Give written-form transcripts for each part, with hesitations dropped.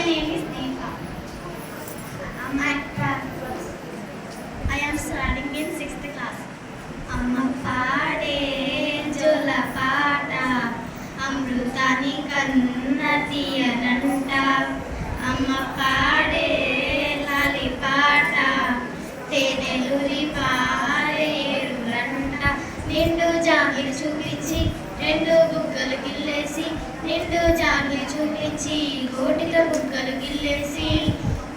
name is Deepa. I am studying in 6th class. Amma paade jola paata amrutani kanna tiyananta. Amma paade lali paata teneluri paare erulanta. Nindu jaangili చూపించి రెండు బుగ్గలు గిల్లేసి నిండు జాంగి చూపించి గోటితో బుగ్గలు గిల్లేసి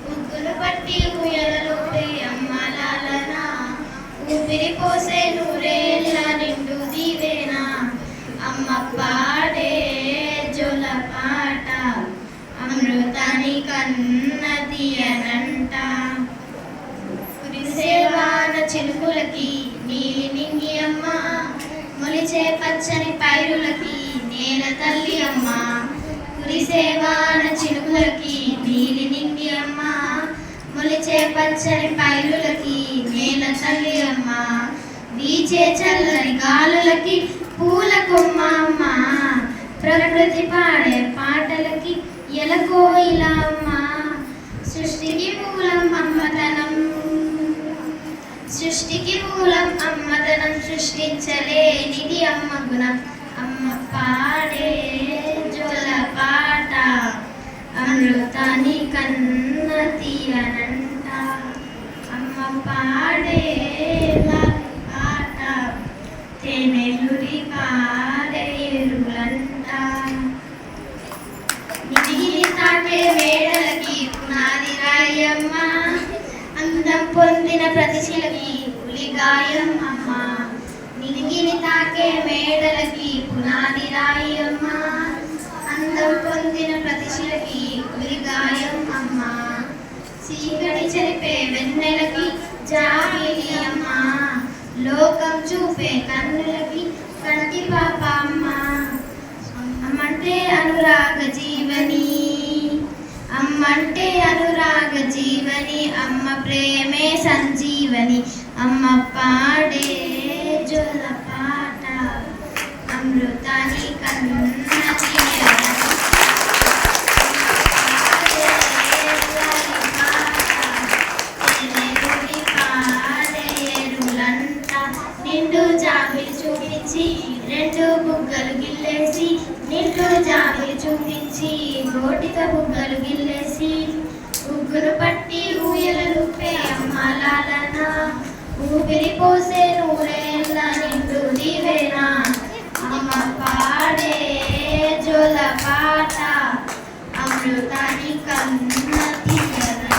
బుగ్గలు పట్టి ఉయ్యాలలోపే అమ్మ లాలన ఊపిరి పోసే నూరేళ్ళ నిండు దీవేనా అమ్మ పాడే జోల పాట అమృతాని కన్న తీయనంట కురిసేవాన చినుకులకి నీలి నింగి అమ్మ మొలిచే పచ్చని పైరులకి నేల తల్లి అమ్మ కురిసేవాన చినుకులకి నీలి నింగి అమ్మ మొలిచే పచ్చని పైరులకి నేల తల్లి అమ్మ వీచే చల్లని గాలులకి పూల కొమ్మ అమ్మ ప్రకృతి పాడే పాటలకి ఎలకోయిల అమ్మ సృష్టికి మూలం అమ్మతనం సృష్టికి మూలం అమ్మతనం సృష్టించలేనిది అమ్మ గుణం అమ్మ పాడే జోల పాట అమృతాని కన్న తీయనంట అమ్మ పాడే పాట తేనెలురి పాడే ఎరులంట నిగిలి తాకే వేడలకి పునాది రాయమ్మ అందం పొందిన ప్రతిశిలకి ఉలిగాయం అమ్మ నిగిలి తాకే మేడలకి పునాది రాయమ్మ అందం పొందిన ప్రతిశిలకి ఉలిగాయం అమ్మ చీకటి చెరిపే వెన్నెలకి జాగిలి అమ్మ లోకం చూపే కన్నులకి కంటి పాప అమ్మ అమ్మంటే అనురాగ జీవని అమ్మంటే అనురాగ జీవని అమ్మ ప్రేమే సంజీవని అమ్మ పాడే జోల పాట అమృతాని కన్న నిండు జాబిలి చూపించి రెండు బుగ్గలు గిల్లేసి నిండు జాబిలి చూపించి గోటితో బుగ్గలు గిల్లేసి బుగ్గును పట్టి ఊయలలుపే అమ్మ లాలన ఊపిరి పోసే నూరేళ్ళ నిండు దీవేనా అమ్మ పాడే జోల పాట అమృతాని కన్న తీయన